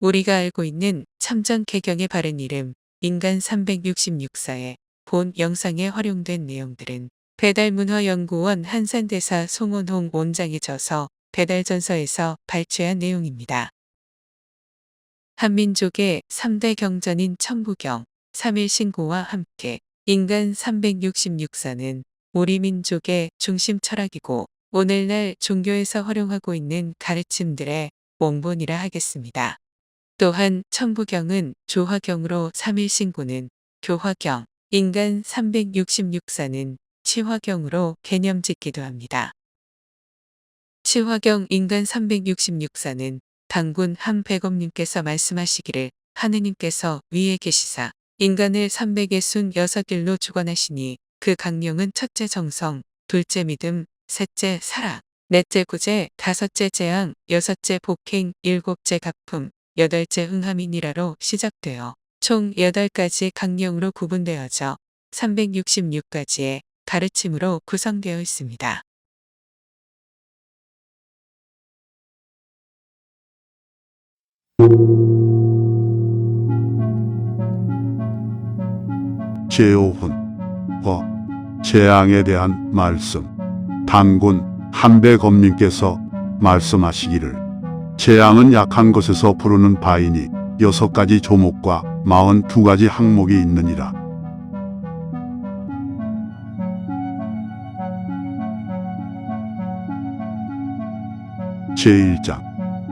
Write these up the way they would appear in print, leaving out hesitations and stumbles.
우리가 알고 있는 참전 개경의 바른 이름 인간 366사의 본 영상에 활용된 내용들은 배달문화연구원 한산대사 송원홍 원장이 저서 배달전서에서 발췌한 내용입니다. 한민족의 3대 경전인 천부경, 3.1신고와 함께 인간 366사는 우리 민족의 중심 철학이고 오늘날 종교에서 활용하고 있는 가르침들의 원본이라 하겠습니다. 또한 천부경은 조화경으로 3.1신고는 교화경, 인간 366사는 치화경으로 개념 짓기도 합니다. 치화경 인간 366사는 당군 한백업님께서 말씀하시기를 하느님께서 위에 계시사 인간을 366일로 주관하시니 그 강령은 첫째 정성, 둘째 믿음, 셋째 사랑, 넷째 구제, 다섯째 재앙, 여섯째 복행, 일곱째 가품, 여덟째 흥함이니라로 시작되어 총 8가지 강령으로 구분되어져 366가지의 가르침으로 구성되어 있습니다. 제오훈과 재앙에 대한 말씀. 단군 한백검님께서 말씀하시기를 재앙은 약한 것에서 부르는 바이니 6가지 조목과 42가지 항목이 있느니라. 제1장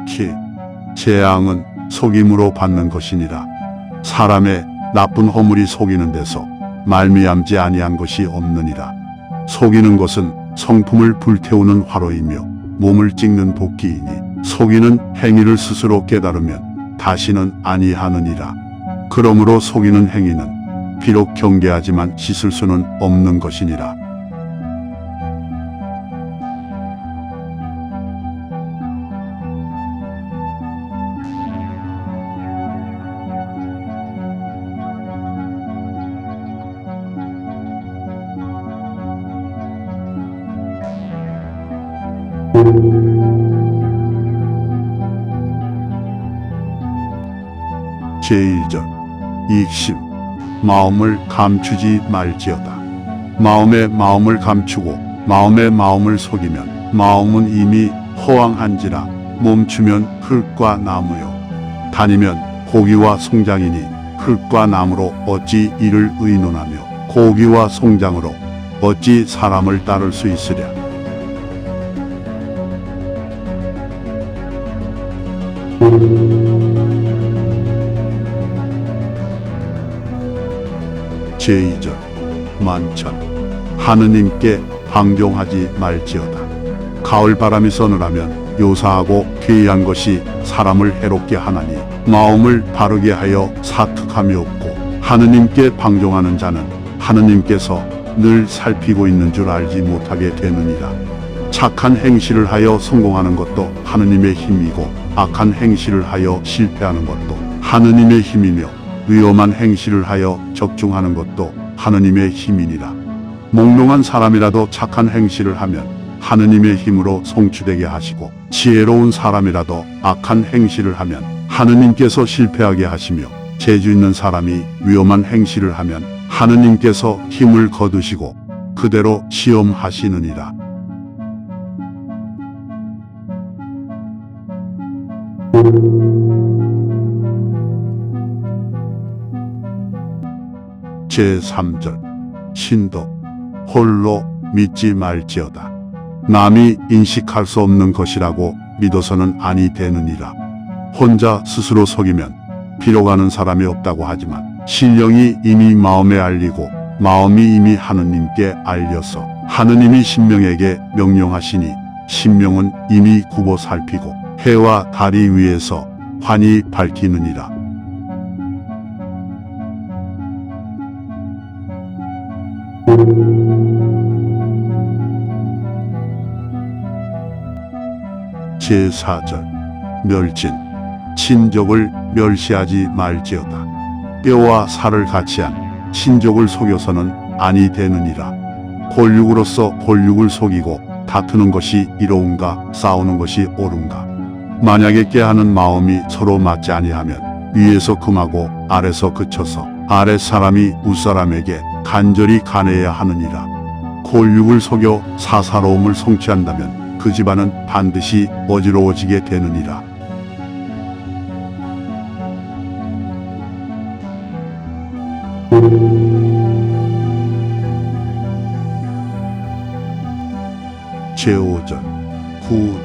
키 재앙은 속임으로 받는 것이니라. 사람의 나쁜 허물이 속이는 데서 말미암지 아니한 것이 없느니라. 속이는 것은 성품을 불태우는 화로이며 몸을 찍는 도끼이니 속이는 행위를 스스로 깨달으면 다시는 아니하느니라. 그러므로 속이는 행위는 비록 경계하지만 씻을 수는 없는 것이니라. 제1절 익심 마음을 감추지 말지어다. 마음의 마음을 감추고 마음의 마음을 속이면 마음은 이미 허황한지라. 멈추면 흙과 나무요 다니면 고기와 송장이니 흙과 나무로 어찌 이를 의논하며 고기와 송장으로 어찌 사람을 따를 수 있으랴. 제2절 만천 하느님께 방종하지 말지어다. 가을 바람이 서늘하면 요사하고 괴이한 것이 사람을 해롭게 하나니 마음을 바르게 하여 사특함이 없고 하느님께 방종하는 자는 하느님께서 늘 살피고 있는 줄 알지 못하게 되느니라. 착한 행실을 하여 성공하는 것도 하느님의 힘이고 악한 행실을 하여 실패하는 것도 하느님의 힘이며 위험한 행실을 하여 적중하는 것도 하느님의 힘이니라. 몽롱한 사람이라도 착한 행실을 하면 하느님의 힘으로 성취되게 하시고 지혜로운 사람이라도 악한 행실을 하면 하느님께서 실패하게 하시며 재주 있는 사람이 위험한 행실을 하면 하느님께서 힘을 거두시고 그대로 시험하시느니라. 제3절 신독 홀로 믿지 말지어다. 남이 인식할 수 없는 것이라고 믿어서는 아니 되느니라. 혼자 스스로 속이면 비록 아는 사람이 없다고 하지만 신령이 이미 마음에 알리고 마음이 이미 하느님께 알려서 하느님이 신명에게 명령하시니 신명은 이미 굽어 살피고 해와 달이 위에서 환히 밝히느니라. 제4절 멸진 친족을 멸시하지 말지어다. 뼈와 살을 같이 한 친족을 속여서는 아니 되느니라. 골육으로서 골육을 속이고 다투는 것이 이로운가 싸우는 것이 옳은가. 만약에 깨하는 마음이 서로 맞지 아니하면 위에서 금하고 아래서 그쳐서 아래 사람이 윗사람에게 간절히 간해야 하느니라. 골육을 속여 사사로움을 성취한다면 그 집안은 반드시 어지러워지게 되느니라. 제5절 구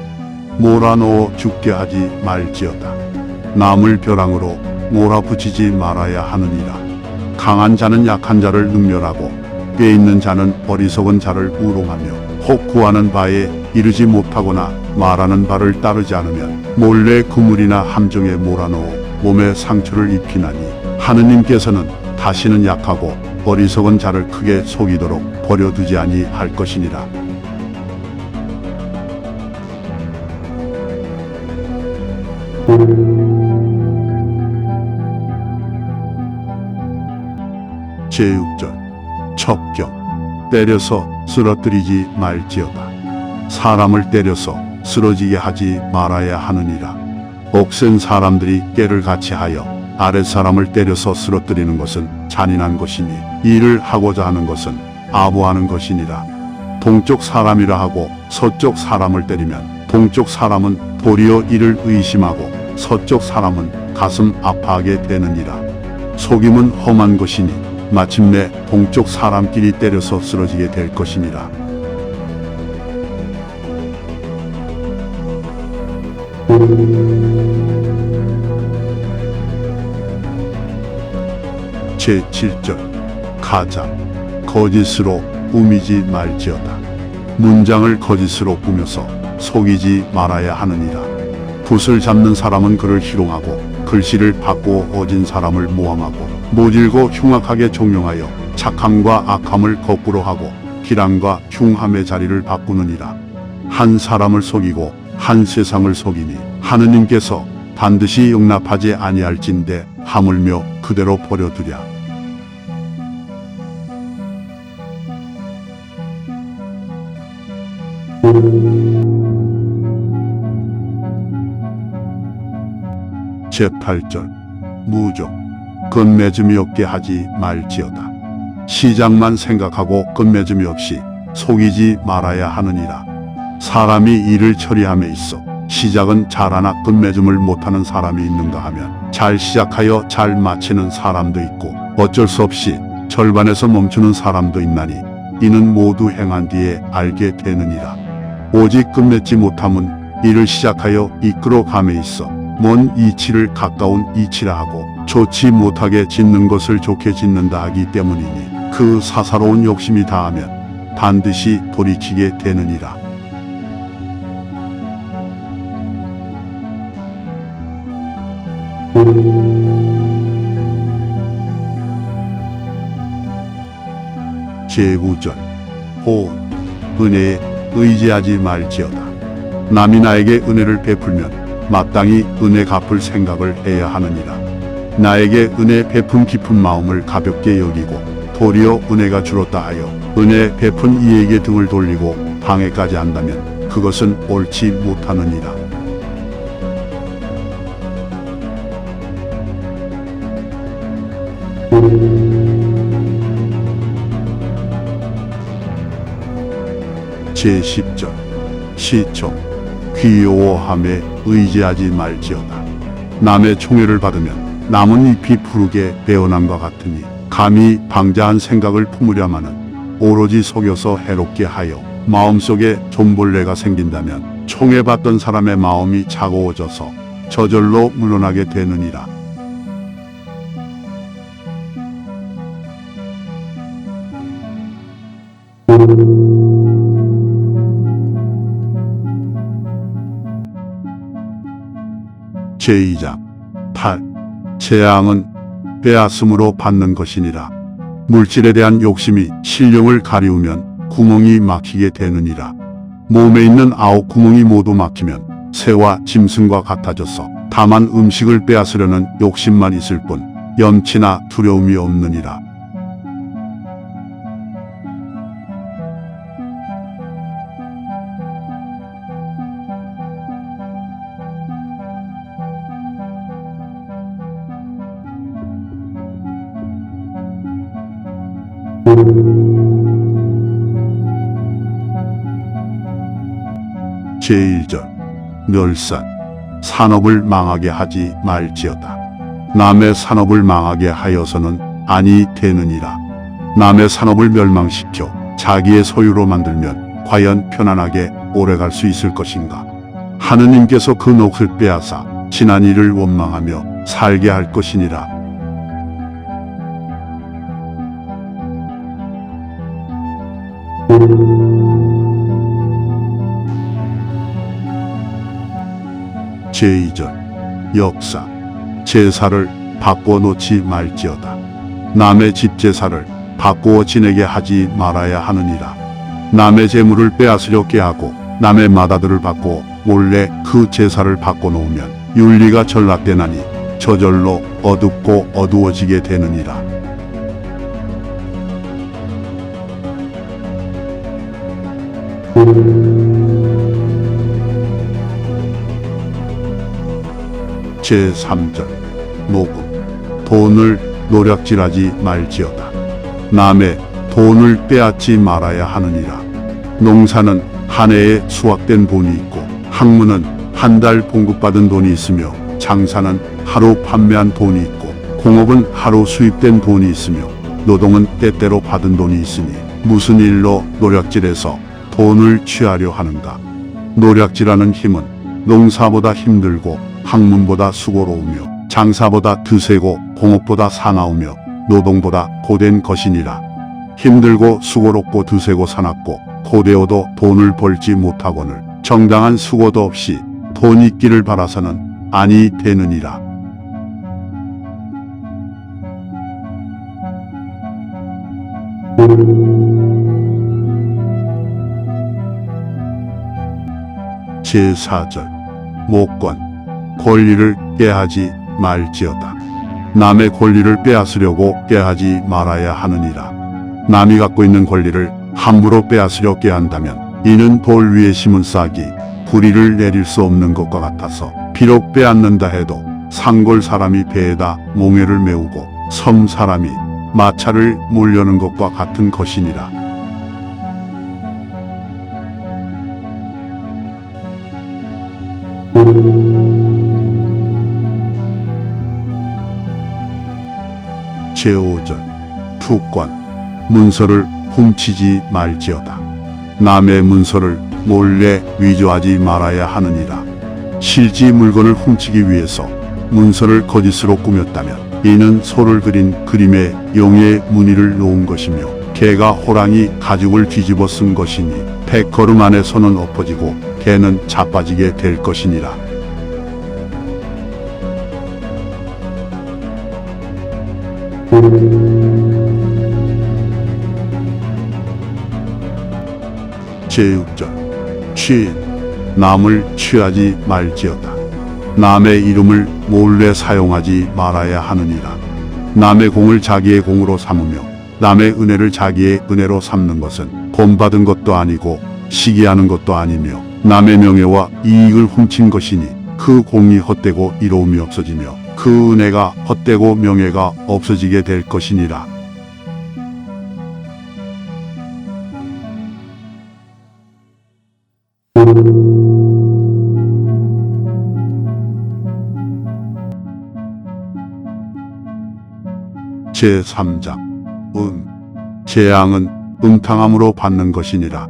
몰아넣어 죽게 하지 말지어다. 남을 벼랑으로 몰아붙이지 말아야 하느니라. 강한 자는 약한 자를 능멸하고 꽤 있는 자는 어리석은 자를 우롱하며 혹 구하는 바에 이르지 못하거나 말하는 바를 따르지 않으면 몰래 그물이나 함정에 몰아넣어 몸에 상처를 입히나니 하느님께서는 다시는 약하고 어리석은 자를 크게 속이도록 버려두지 아니할 것이니라. 제6절 첩경 때려서 쓰러뜨리지 말지어다. 사람을 때려서 쓰러지게 하지 말아야 하느니라. 억센 사람들이 깨를 같이 하여 아랫사람을 때려서 쓰러뜨리는 것은 잔인한 것이니 일을 하고자 하는 것은 아부하는 것이니라. 동쪽 사람이라 하고 서쪽 사람을 때리면 동쪽 사람은 도리어 이를 의심하고 서쪽 사람은 가슴 아파하게 되느니라. 속임은 험한 것이니 마침내 동쪽 사람끼리 때려서 쓰러지게 될 것이니라. 제7절 가자 거짓으로 꾸미지 말지어다. 문장을 거짓으로 꾸며서 속이지 말아야 하느니라. 붓을 잡는 사람은 그를 희롱하고 글씨를 바꾸어 어진 사람을 모함하고 모질고 흉악하게 종용하여 착함과 악함을 거꾸로 하고 기랑과 흉함의 자리를 바꾸느니라. 한 사람을 속이고 한 세상을 속이니 하느님께서 반드시 용납하지 아니할진대 하물며 그대로 버려두랴. 제8절 무종 끝맺음이 없게 하지 말지어다. 시작만 생각하고 끝맺음이 없이 속이지 말아야 하느니라. 사람이 일을 처리함에 있어 시작은 잘하나 끝맺음을 못하는 사람이 있는가 하면 잘 시작하여 잘 마치는 사람도 있고 어쩔 수 없이 절반에서 멈추는 사람도 있나니 이는 모두 행한 뒤에 알게 되느니라. 오직 끝맺지 못함은 일을 시작하여 이끌어 감에 있어 먼 이치를 가까운 이치라 하고 좋지 못하게 짓는 것을 좋게 짓는다 하기 때문이니 그 사사로운 욕심이 다하면 반드시 돌이키게 되느니라. 제9절 호은 은혜에 의지하지 말지어다. 남이 나에게 은혜를 베풀면 마땅히 은혜 갚을 생각을 해야 하느니라. 나에게 은혜 베푼 깊은 마음을 가볍게 여기고 도리어 은혜가 줄었다 하여 은혜 베푼 이에게 등을 돌리고 방해까지 한다면 그것은 옳지 못하느니라. 제10절 시총 귀여워함에 의지하지 말지어다. 남의 총애를 받으면 남은 잎이 푸르게 베어남과 같으니 감히 방자한 생각을 품으려마는 오로지 속여서 해롭게 하여 마음속에 존벌레가 생긴다면 총애받던 사람의 마음이 차가워져서 저절로 물러나게 되느니라. 제2장 8. 재앙은 빼앗음으로 받는 것이니라. 물질에 대한 욕심이 신령을 가리우면 구멍이 막히게 되느니라. 몸에 있는 9 구멍이 모두 막히면 새와 짐승과 같아져서 다만 음식을 빼앗으려는 욕심만 있을 뿐 염치나 두려움이 없느니라. 제1절 멸산 산업을 망하게 하지 말지어다. 남의 산업을 망하게 하여서는 아니 되느니라. 남의 산업을 멸망시켜 자기의 소유로 만들면 과연 편안하게 오래갈 수 있을 것인가. 하느님께서 그 몫을 빼앗아 지난 일을 원망하며 살게 할 것이니라. 제2절 역사 제사를 바꿔 놓지 말지어다. 남의 집 제사를 바꾸어 지내게 하지 말아야 하느니라. 남의 재물을 빼앗으려 꾀하고 남의 맏아들을 바꾸어 몰래 그 제사를 바꿔 놓으면 윤리가 전락되나니 저절로 어둡고 어두워지게 되느니라. 제3절 모금 돈을 노략질하지 말지어다. 남의 돈을 빼앗지 말아야 하느니라. 농사는 한 해에 수확된 돈이 있고 학문은 한 달 봉급받은 돈이 있으며 장사는 하루 판매한 돈이 있고 공업은 하루 수입된 돈이 있으며 노동은 때때로 받은 돈이 있으니 무슨 일로 노략질해서 돈을 취하려 하는가. 노략질하는 힘은 농사보다 힘들고 학문보다 수고로우며 장사보다 드세고 공업보다 사나우며 노동보다 고된 것이니라. 힘들고 수고롭고 드세고 사납고 고되어도 돈을 벌지 못하거늘 정당한 수고도 없이 돈 있기를 바라서는 아니 되느니라. 제4절 목권 권리를 꾀하지 말지어다. 남의 권리를 빼앗으려고 꾀하지 말아야 하느니라. 남이 갖고 있는 권리를 함부로 빼앗으려 꾀한다면 이는 돌 위에 심은 싹이 뿌리를 내릴 수 없는 것과 같아서 비록 빼앗는다 해도 산골 사람이 배에다 몽해를 메우고 섬 사람이 마차를 몰려는 것과 같은 것이니라. 제5절 투권 문서를 훔치지 말지어다. 남의 문서를 몰래 위조하지 말아야 하느니라. 실지 물건을 훔치기 위해서 문서를 거짓으로 꾸몄다면 이는 소를 그린 그림에 용의 무늬를 놓은 것이며 개가 호랑이 가죽을 뒤집어 쓴 것이니 100걸음 안에 손은 엎어지고 개는 자빠지게 될 것이니라. 제6절 취인 남을 취하지 말지어다. 남의 이름을 몰래 사용하지 말아야 하느니라. 남의 공을 자기의 공으로 삼으며 남의 은혜를 자기의 은혜로 삼는 것은 본받은 것도 아니고 시기하는 것도 아니며 남의 명예와 이익을 훔친 것이니 그 공이 헛되고 이로움이 없어지며 그 은혜가 헛되고 명예가 없어지게 될 것이니라. 제3장 재앙은 음탕함으로 받는 것이니라.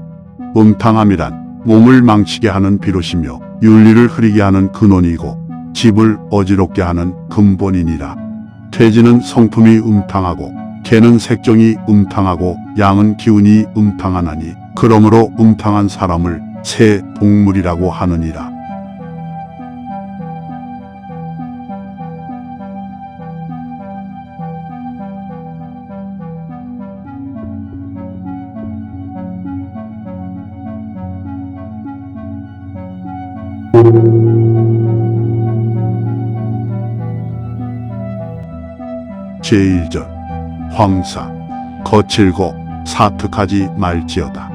음탕함이란 몸을 망치게 하는 비롯이며 윤리를 흐리게 하는 근원이고 집을 어지럽게 하는 근본이니라. 돼지는 성품이 음탕하고 개는 색종이 음탕하고 양은 기운이 음탕하나니 그러므로 음탕한 사람을 새 동물이라고 하느니라. 제1절 황사 거칠고 사특하지 말지어다.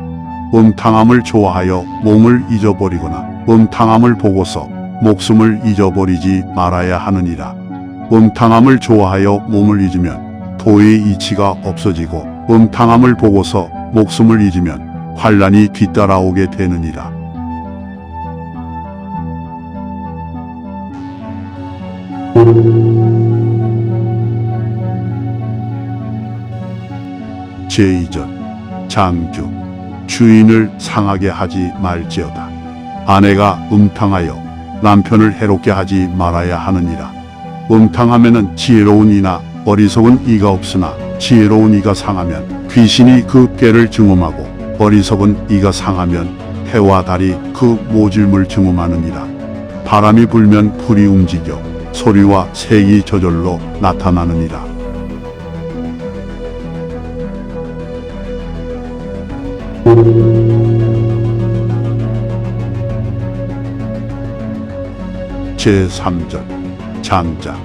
음탕함을 좋아하여 몸을 잊어버리거나 음탕함을 보고서 목숨을 잊어버리지 말아야 하느니라. 음탕함을 좋아하여 몸을 잊으면 도의 이치가 없어지고 음탕함을 보고서 목숨을 잊으면 환란이 뒤따라오게 되느니라. 제2절 장주 주인을 상하게 하지 말지어다. 아내가 음탕하여 남편을 해롭게 하지 말아야 하느니라. 음탕하면은 지혜로운 이나 어리석은 이가 없으나 지혜로운 이가 상하면 귀신이 그 꾀를 증음하고 어리석은 이가 상하면 해와 달이 그 모질물 증음하느니라. 바람이 불면 불이 움직여 소리와 색이 저절로 나타나느니라. 제3절 장자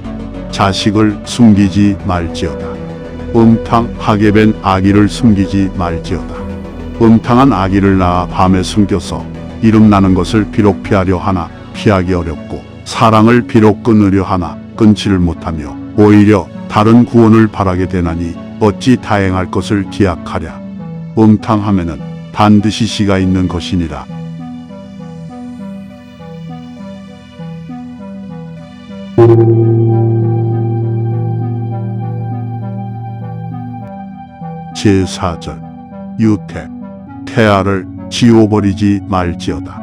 자식을 숨기지 말지어다. 음탕하게 된 아기를 숨기지 말지어다. 음탕한 아기를 낳아 밤에 숨겨서 이름 나는 것을 비록 피하려 하나 피하기 어렵고 사랑을 비록 끊으려 하나 끊지를 못하며 오히려 다른 구원을 바라게 되나니 어찌 다행할 것을 기약하랴. 음탕하면은 반드시 씨가 있는 것이니라. 제4절 유태 태아를 지워버리지 말지어다.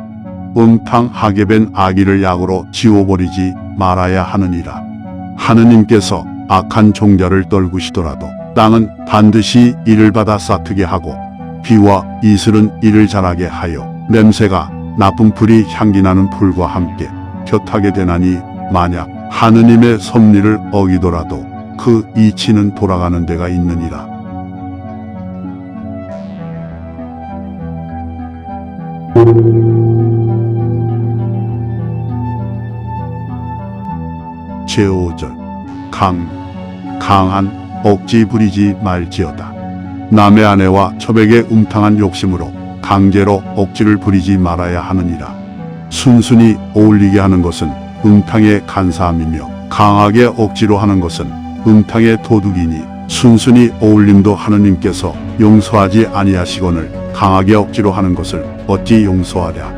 음탕하게 된 아기를 약으로 지워버리지 말아야 하느니라. 하느님께서 악한 종자를 떨구시더라도 땅은 반드시 이를 받아 싹트게 하고 비와 이슬은 이를 자라게 하여 냄새가 나쁜 풀이 향기나는 풀과 함께 곁하게 되나니 만약 하느님의 섭리를 어기더라도 그 이치는 돌아가는 데가 있느니라. 제5절 강한 억지 부리지 말지어다. 남의 아내와 처백의 음탕한 욕심으로 강제로 억지를 부리지 말아야 하느니라. 순순히 어울리게 하는 것은 음탕의 간사함이며 강하게 억지로 하는 것은 음탕의 도둑이니 순순히 어울림도 하느님께서 용서하지 아니하시거늘 강하게 억지로 하는 것을 어찌 용서하랴.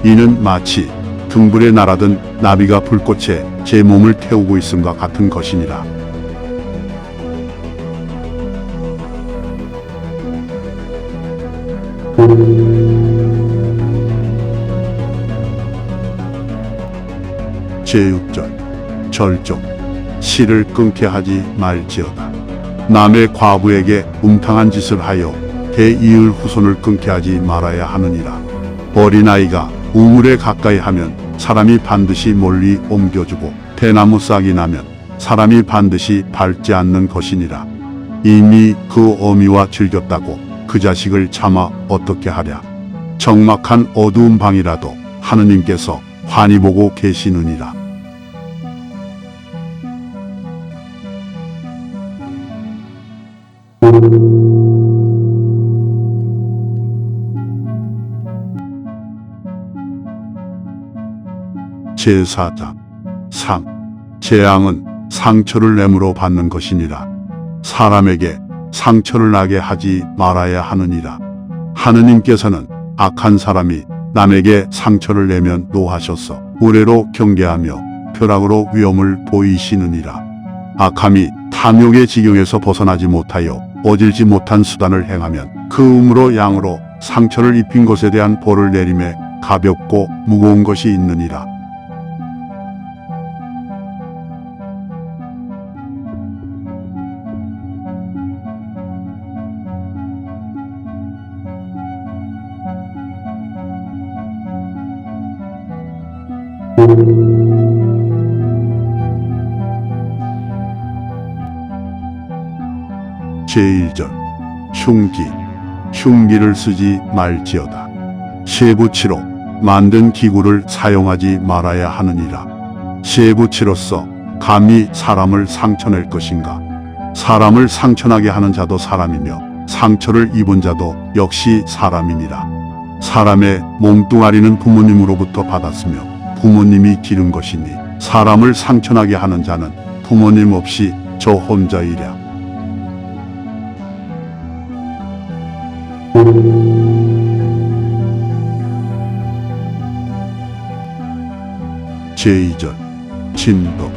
이는 마치 등불에 날아든 나비가 불꽃에 제 몸을 태우고 있음과 같은 것이니라. 제6절 절종 씨를 끊게 하지 말지어다. 남의 과부에게 음탕한 짓을 하여 대이을 후손을 끊게 하지 말아야 하느니라. 어린아이가 우물에 가까이 하면 사람이 반드시 멀리 옮겨주고 대나무 싹이 나면 사람이 반드시 밟지 않는 것이니라. 이미 그 어미와 즐겼다고 그 자식을 차마 어떻게 하랴. 적막한 어두운 방이라도 하느님께서 환히 보고 계시느니라. 제4장 재앙은 상처를 내므로 받는 것이니라. 사람에게 상처를 나게 하지 말아야 하느니라. 하느님께서는 악한 사람이 남에게 상처를 내면 노하셔서 우레로 경계하며 벼락으로 위험을 보이시느니라. 악함이 탐욕의 지경에서 벗어나지 못하여 어질지 못한 수단을 행하면 그 음으로 양으로 상처를 입힌 것에 대한 벌을 내림에 가볍고 무거운 것이 있느니라. 제1절 흉기를 쓰지 말지어다. 쇠붙이로 만든 기구를 사용하지 말아야 하느니라. 쇠붙이로서 감히 사람을 상처낼 것인가. 사람을 상처나게 하는 자도 사람이며 상처를 입은 자도 역시 사람이니라. 사람의 몸뚱아리는 부모님으로부터 받았으며 부모님이 기른 것이니 사람을 상처나게 하는 자는 부모님 없이 저 혼자이랴. 제2절 진독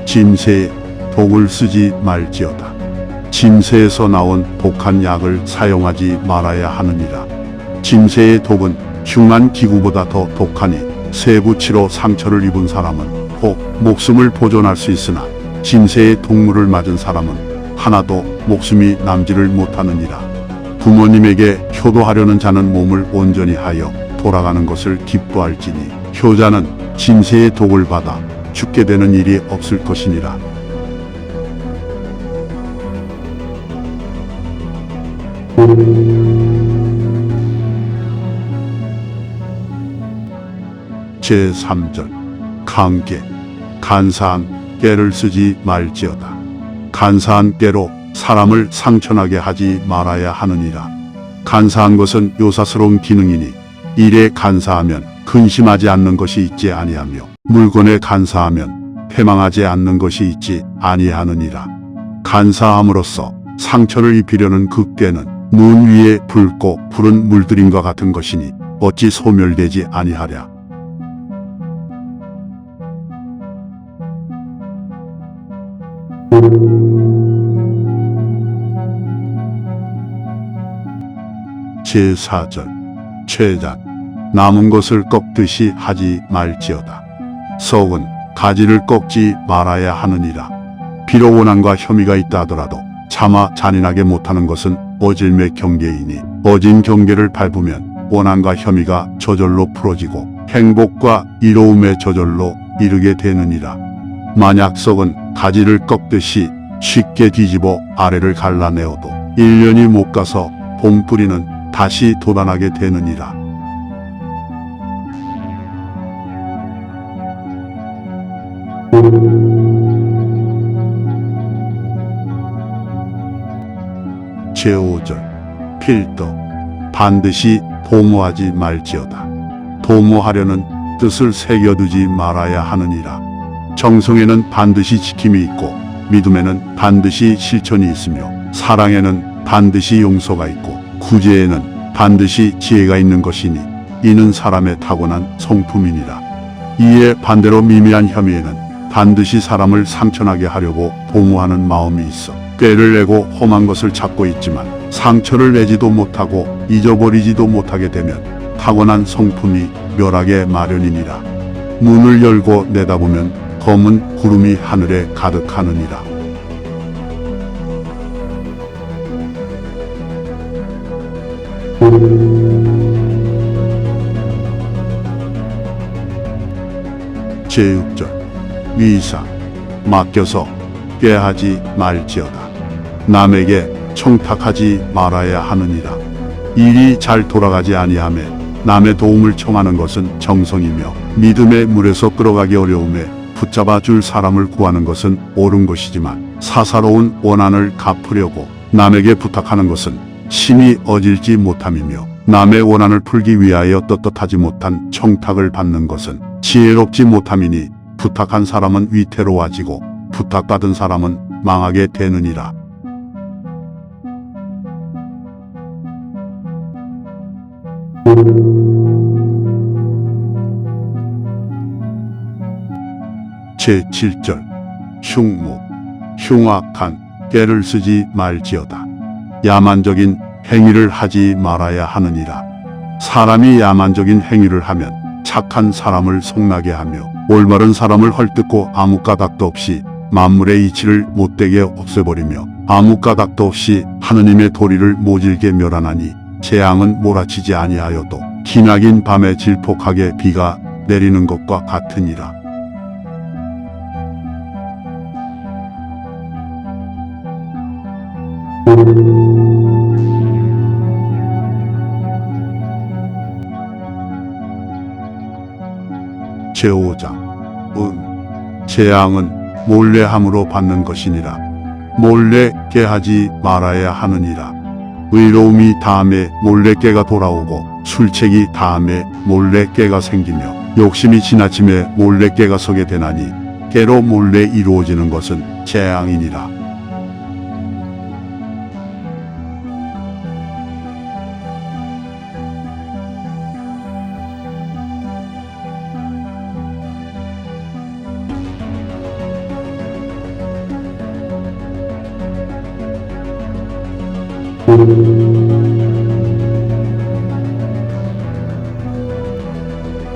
진세에 독을 쓰지 말지어다. 진세에서 나온 독한 약을 사용하지 말아야 하느니라. 진세의 독은 흉한 기구보다 더 독하니 쇠붙이로 상처를 입은 사람은 혹 목숨을 보존할 수 있으나 진세의 독물을 맞은 사람은 하나도 목숨이 남지를 못하느니라. 부모님에게 효도하려는 자는 몸을 온전히 하여 돌아가는 것을 기뻐할지니 효자는 진세의 독을 받아 죽게 되는 일이 없을 것이니라. 제3절 강깨 간사한 깨를 쓰지 말지어다. 간사한 깨로 사람을 상처나게 하지 말아야 하느니라. 간사한 것은 요사스러운 기능이니 일에 간사하면 근심하지 않는 것이 있지 아니하며 물건에 간사하면 패망하지 않는 것이 있지 아니하느니라. 간사함으로써 상처를 입히려는 그 깨는 문 위에 붉고 푸른 물들임과 같은 것이니 어찌 소멸되지 아니하랴. 제4절 최작 남은 것을 꺾듯이 하지 말지어다. 썩은 가지를 꺾지 말아야 하느니라. 비록 원한과 혐의가 있다 하더라도 차마 잔인하게 못하는 것은 어질매 경계이니 어진 경계를 밟으면 원한과 혐의가 저절로 풀어지고 행복과 이로움의 저절로 이르게 되느니라. 만약 썩은 가지를 꺾듯이 쉽게 뒤집어 아래를 갈라내어도 1년이 못 가서 봄뿌리는 다시 돋아나게 되느니라. 제5절 필떡 반드시 도모하지 말지어다. 도모하려는 뜻을 새겨두지 말아야 하느니라. 정성에는 반드시 지킴이 있고 믿음에는 반드시 실천이 있으며 사랑에는 반드시 용서가 있고 구제에는 반드시 지혜가 있는 것이니 이는 사람의 타고난 성품이니라. 이에 반대로 미미한 혐의에는 반드시 사람을 상처나게 하려고 도모하는 마음이 있어 꾀를 내고 험한 것을 찾고 있지만 상처를 내지도 못하고 잊어버리지도 못하게 되면 타고난 성품이 멸하게 마련이니라. 문을 열고 내다보면 검은 구름이 하늘에 가득하느니라. 제6절 위사 맡겨서 꾀하지 말지어다. 남에게 청탁하지 말아야 하느니라. 일이 잘 돌아가지 아니하며 남의 도움을 청하는 것은 정성이며 믿음의 물에서 끌어가기 어려움에 붙잡아 줄 사람을 구하는 것은 옳은 것이지만 사사로운 원한을 갚으려고 남에게 부탁하는 것은 심히 어질지 못함이며 남의 원한을 풀기 위하여 떳떳하지 못한 청탁을 받는 것은 지혜롭지 못함이니 부탁한 사람은 위태로워지고 부탁받은 사람은 망하게 되느니라. 제7절 흉무 흉악한 꾀를 쓰지 말지어다. 야만적인 행위를 하지 말아야 하느니라. 사람이 야만적인 행위를 하면 착한 사람을 속나게 하며 올바른 사람을 헐뜯고 아무 까닭도 없이 만물의 이치를 못되게 없애버리며 아무 까닭도 없이 하느님의 도리를 모질게 멸하나니 재앙은 몰아치지 아니하여도 기나긴 밤에 질폭하게 비가 내리는 것과 같으니라. 제5장 재앙은 몰래함으로 받는 것이니라. 몰래 깨하지 말아야 하느니라. 의로움이 다음에 몰래 깨가 돌아오고 술책이 다음에 몰래 깨가 생기며 욕심이 지나침에 몰래 깨가 서게 되나니 깨로 몰래 이루어지는 것은 재앙이니라.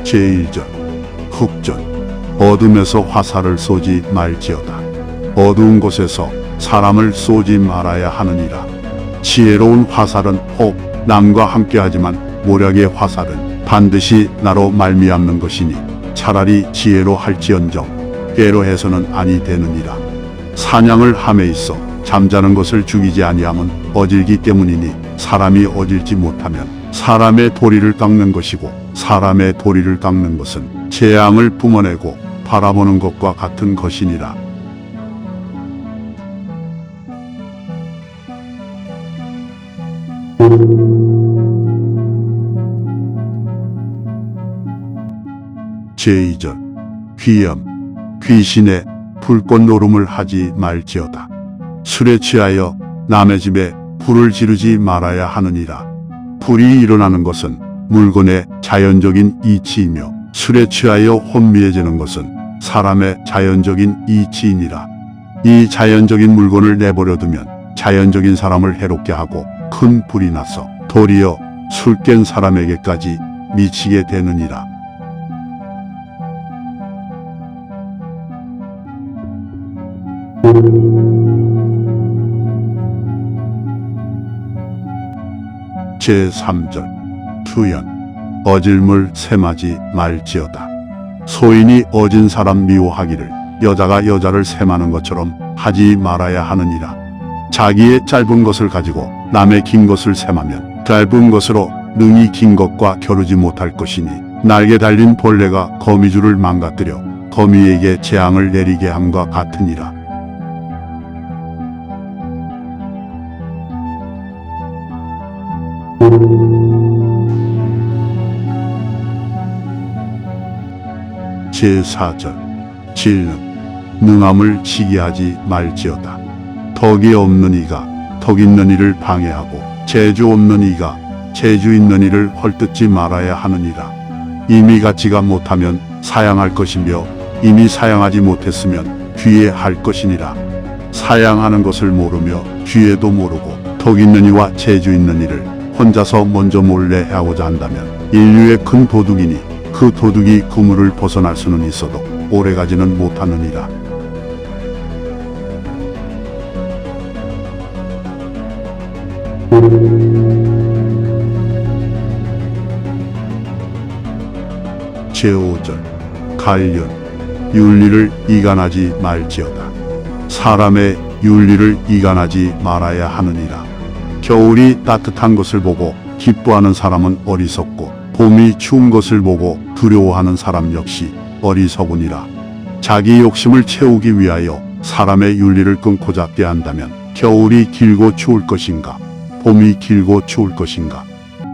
제1절 흑전 어둠에서 화살을 쏘지 말지어다. 어두운 곳에서 사람을 쏘지 말아야 하느니라. 지혜로운 화살은 혹 남과 함께하지만 모략의 화살은 반드시 나로 말미암는 것이니 차라리 지혜로 할지언정 깨로 해서는 아니 되느니라. 사냥을 함에 있어 잠자는 것을 죽이지 아니함은 어질기 때문이니 사람이 어질지 못하면 사람의 도리를 깎는 것이고 사람의 도리를 깎는 것은 재앙을 뿜어내고 바라보는 것과 같은 것이니라. 제2절 귀염 귀신의 불꽃 노름을 하지 말지어다. 술에 취하여 남의 집에 불을 지르지 말아야 하느니라. 불이 일어나는 것은 물건의 자연적인 이치이며 술에 취하여 혼미해지는 것은 사람의 자연적인 이치이니라. 이 자연적인 물건을 내버려 두면 자연적인 사람을 해롭게 하고 큰 불이 나서 도리어 술 깬 사람에게까지 미치게 되느니라. 제3절 투연 어질물 셈하지 말지어다. 소인이 어진 사람 미워하기를 여자가 여자를 셈하는 것처럼 하지 말아야 하느니라. 자기의 짧은 것을 가지고 남의 긴 것을 셈하면 짧은 것으로 능히 긴 것과 겨루지 못할 것이니 날개 달린 벌레가 거미줄을 망가뜨려 거미에게 재앙을 내리게 함과 같으니라. 제4절 진능 능함을 시기하지 말지어다. 덕이 없는 이가 덕 있는 이를 방해하고 재주 없는 이가 재주 있는 이를 헐뜯지 말아야 하느니라. 이미 갖지가 못하면 사양할 것이며 이미 사양하지 못했으면 귀해할 것이니라. 사양하는 것을 모르며 귀해도 모르고 덕 있는 이와 재주 있는 이를 혼자서 먼저 몰래 하고자 한다면 인류의 큰 도둑이니 그 도둑이 그물을 벗어날 수는 있어도 오래가지는 못하느니라. 제5절 간련 윤리를 이간하지 말지어다. 사람의 윤리를 이간하지 말아야 하느니라. 겨울이 따뜻한 것을 보고 기뻐하는 사람은 어리석고 봄이 추운 것을 보고 두려워하는 사람 역시 어리석으니라. 자기 욕심을 채우기 위하여 사람의 윤리를 끊고 잡게 한다면 겨울이 길고 추울 것인가 봄이 길고 추울 것인가.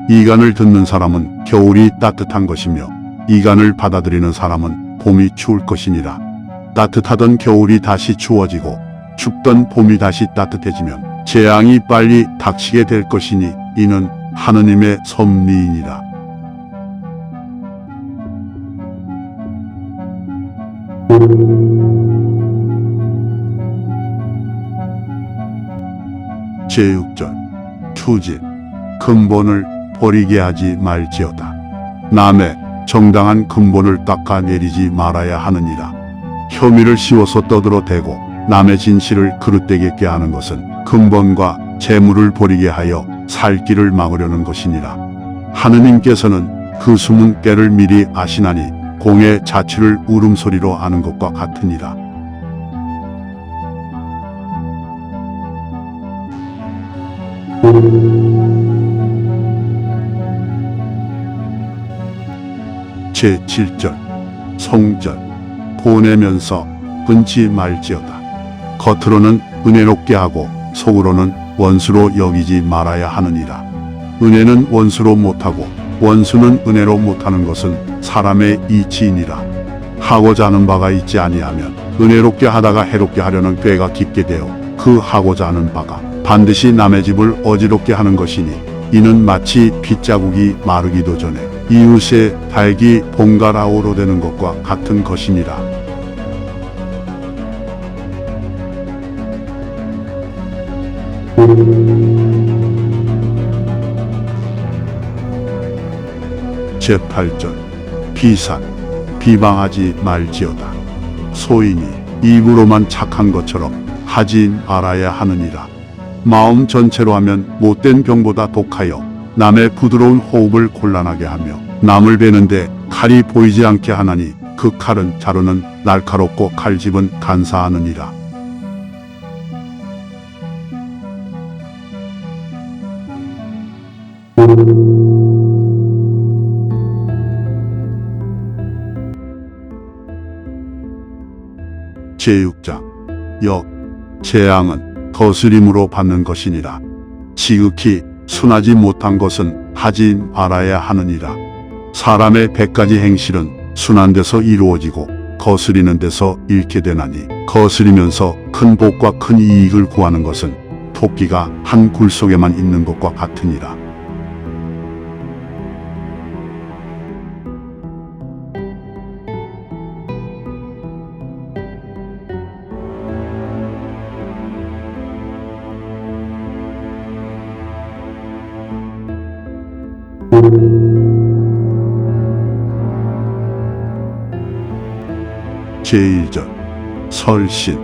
이간을 듣는 사람은 겨울이 따뜻한 것이며 이간을 받아들이는 사람은 봄이 추울 것이니라. 따뜻하던 겨울이 다시 추워지고 춥던 봄이 다시 따뜻해지면 재앙이 빨리 닥치게 될 것이니 이는 하느님의 섭리이니라. 제6절 투진 근본을 버리게 하지 말지어다. 남의 정당한 근본을 깎아내리지 말아야 하느니라. 혐의를 씌워서 떠들어대고 남의 진실을 그릇되게 하는 것은 근본과 재물을 버리게 하여 살 길을 막으려는 것이니라. 하느님께서는 그 숨은 때를 미리 아시나니 공의 자취를 울음소리로 아는 것과 같으니라. 제7절 송절 보내면서 끊지 말지어다. 겉으로는 은혜롭게 하고 속으로는 원수로 여기지 말아야 하느니라. 은혜는 원수로 못하고 원수는 은혜로 못하는 것은 사람의 이치이니라. 하고자 하는 바가 있지 아니하면 은혜롭게 하다가 해롭게 하려는 꾀가 깊게 되어 그 하고자 하는 바가 반드시 남의 집을 어지럽게 하는 것이니 이는 마치 빗자국이 마르기도 전에 이웃의 닭이 번갈아오로 되는 것과 같은 것이니라. 제8절 비산, 비방하지 말지어다. 소인이 입으로만 착한 것처럼 하지 말아야 하느니라. 마음 전체로 하면 못된 병보다 독하여 남의 부드러운 호흡을 곤란하게 하며 남을 베는데 칼이 보이지 않게 하나니 그 칼은 자루는 날카롭고 칼집은 간사하느니라. 제6장 역 재앙은 거스림으로 받는 것이니라. 지극히 순하지 못한 것은 하지 말아야 하느니라. 사람의 100가지 행실은 순한 데서 이루어지고 거스리는 데서 잃게 되나니 거스리면서 큰 복과 큰 이익을 구하는 것은 토끼가 한 굴 속에만 있는 것과 같으니라. 제1절 설신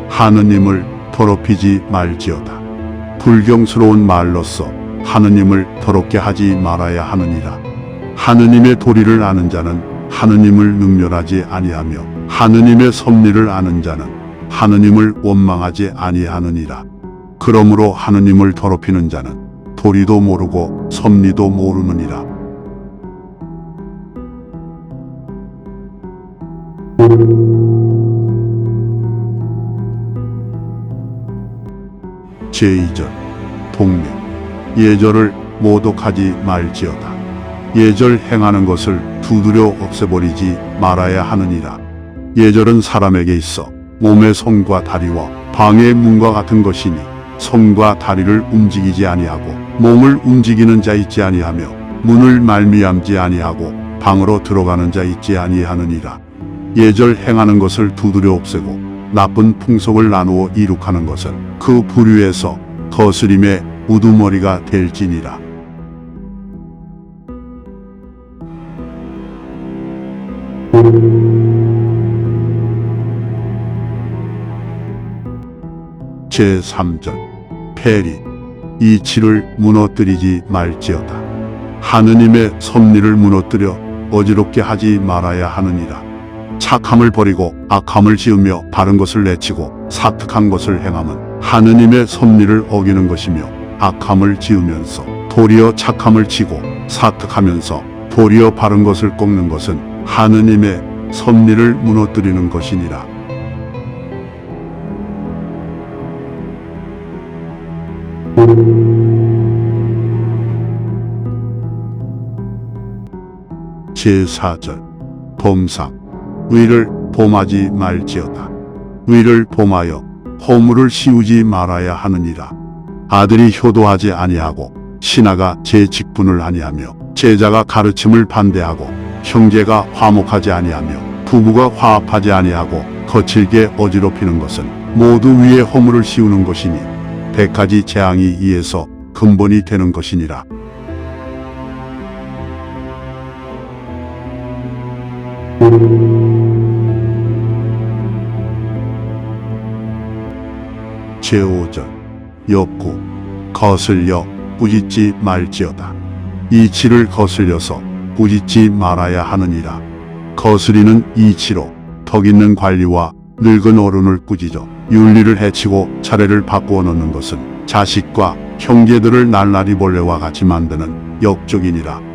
하느님을 더럽히지 말지어다. 불경스러운 말로써 하느님을 더럽게 하지 말아야 하느니라. 하느님의 도리를 아는 자는 하느님을 능멸하지 아니하며 하느님의 섭리를 아는 자는 하느님을 원망하지 아니하느니라. 그러므로 하느님을 더럽히는 자는 도리도 모르고 섭리도 모르느니라. 제2절 동명 예절을 모독하지 말지어다. 예절 행하는 것을 두드려 없애버리지 말아야 하느니라. 예절은 사람에게 있어 몸의 손과 다리와 방의 문과 같은 것이니 손과 다리를 움직이지 아니하고 몸을 움직이는 자 있지 아니하며 문을 말미암지 아니하고 방으로 들어가는 자 있지 아니하느니라. 예절 행하는 것을 두드려 없애고 나쁜 풍속을 나누어 이룩하는 것은 그 부류에서 거스림의 우두머리가 될지니라. 제3절 폐리 이치를 무너뜨리지 말지어다. 하느님의 섭리를 무너뜨려 어지럽게 하지 말아야 하느니라. 착함을 버리고 악함을 지으며 바른 것을 내치고 사특한 것을 행함은 하느님의 섭리를 어기는 것이며 악함을 지으면서 도리어 착함을 치고 사특하면서 도리어 바른 것을 꺾는 것은 하느님의 섭리를 무너뜨리는 것이니라. 제4절 범상 위를 범하지 말지어다. 위를 범하여 허물을 씌우지 말아야 하느니라. 아들이 효도하지 아니하고 신하가 제 직분을 아니하며 제자가 가르침을 반대하고 형제가 화목하지 아니하며 부부가 화합하지 아니하고 거칠게 어지럽히는 것은 모두 위에 허물을 씌우는 것이니 100가지 재앙이 이에서 근본이 되는 것이니라. 제5절 역구 거슬려 꾸짖지 말지어다. 이치를 거슬려서 꾸짖지 말아야 하느니라. 거스리는 이치로 덕 있는 관리와 늙은 어른을 꾸짖어 윤리를 해치고 차례를 바꾸어 놓는 것은 자식과 형제들을 날라리 벌레와 같이 만드는 역적이니라.